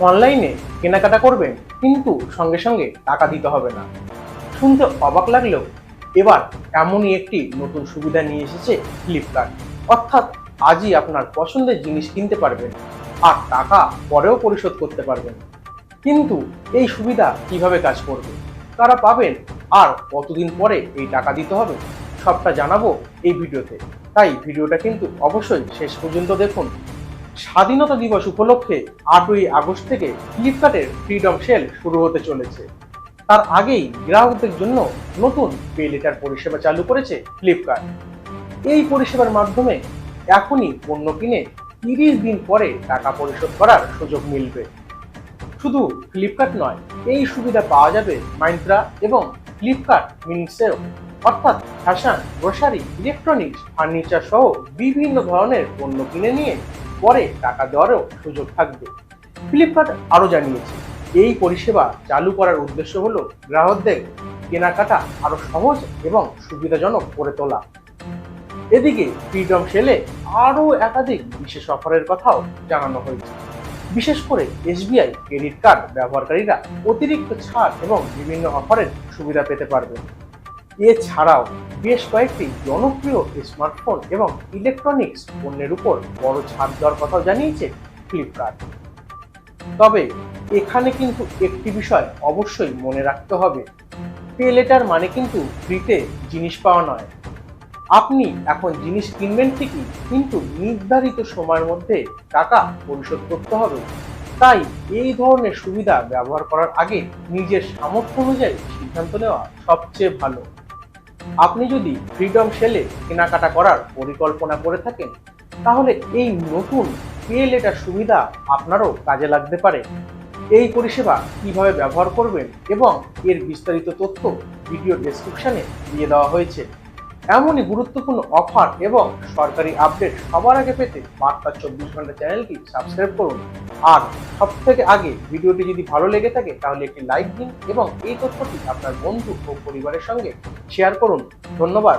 অনলাইনে কেনাকাটা করবেন, কিন্তু সঙ্গে সঙ্গে টাকা দিতে হবে না। শুনতে অবাক লাগলেও এবার এমনই একটি নতুন সুবিধা নিয়ে এসেছে ফ্লিপকার্ট। অর্থাৎ আজই আপনার পছন্দের জিনিস কিনতে পারবেন আর টাকা পরেও পরিশোধ করতে পারবেন। কিন্তু এই সুবিধা কিভাবে কাজ করবে, কারা পাবেন, আর কতদিন পরে এই টাকা দিতে হবে, সবটা জানাবো এই ভিডিওতে। তাই ভিডিওটা কিন্তু অবশ্যই শেষ পর্যন্ত দেখুন। স্বাধীনতা দিবস উপলক্ষে 8ই আগস্ট থেকে ফ্লিপকার্টের ফ্রিডম সেল শুরু হতে চলেছে। তার আগেই গ্রাহকদের জন্য নতুন পে লেটার পরিষেবা চালু করেছে ফ্লিপকার্ট। এই পরিষেবার মাধ্যমে এখনই পণ্য কিনে 30 দিন পরে টাকা পরিশোধ করার সুযোগ মিলবে। শুধু ফ্লিপকার্ট নয়, এই সুবিধা পাওয়া যাবে মাইন্ত্রা এবং ফ্লিপকার্ট মিনিটসেও। অর্থাৎ ফ্যাশন, গ্রোসারি, ইলেকট্রনিক্স, ফার্নিচার সহ বিভিন্ন ধরনের পণ্য কিনে নিয়ে পরে টাকা দেওয়ারও সুযোগ থাকবে। ফ্লিপকার্ট আরও জানিয়েছে, এই পরিষেবা চালু করার উদ্দেশ্য হলো গ্রাহকদের কেনাকাটা আরো সহজ এবং সুবিধাজনক করে তোলা। এদিকে ফ্রিডম সেলে আরও একাধিক বিশেষ অফারের কথাও জানানো হয়েছে। বিশেষ করে এসবিআই ক্রেডিট কার্ড ব্যবহারকারীরা অতিরিক্ত ছাড় এবং বিভিন্ন অফারের সুবিধা পেতে পারবেন। এছাড়াও বেশ কয়েকটি জনপ্রিয় স্মার্টফোন এবং ইলেকট্রনিক্স পণ্যের উপর বড় ছাড় দেওয়ার কথাও জানিয়েছে ফ্লিপকার্ট। তবে এখানে কিন্তু একটি বিষয় অবশ্যই মনে রাখতে হবে, পে লেটার মানে কিন্তু ফ্রিতে জিনিস পাওয়া নয়। আপনি এখন জিনিস কিনবেন ঠিকই, কিন্তু নির্ধারিত সময়ের মধ্যে টাকা পরিশোধ করতে হবে। তাই এই ধরনের সুবিধা ব্যবহার করার আগে নিজের সামর্থ্য অনুযায়ী সিদ্ধান্ত নেওয়া সবচেয়ে ভালো। আপনি যদি ফ্রিডম সেলে কেনাকাটা করার পরিকল্পনা করে থাকেন, তাহলে এই নতুন পে লেটার সুবিধা আপনারও কাজে লাগতে পারে। এই পরিষেবা কিভাবে ব্যবহার করবেন এবং এর বিস্তারিত তথ্য ভিডিও ডেসক্রিপশনে দিয়ে দেওয়া হয়েছে। এমনই গুরুত্বপূর্ণ অফার এবং সরকারি আপডেট সবার আগে পেতে বার্তা 24 ঘন্টা চ্যানেলটি সাবস্ক্রাইব করুন। আর সব থেকে আগে ভিডিওটি যদি ভালো লেগে থাকে তাহলে একটি লাইক দিন এবং এই তথ্যটি আপনার বন্ধু ও পরিবারের সঙ্গে শেয়ার করুন। ধন্যবাদ।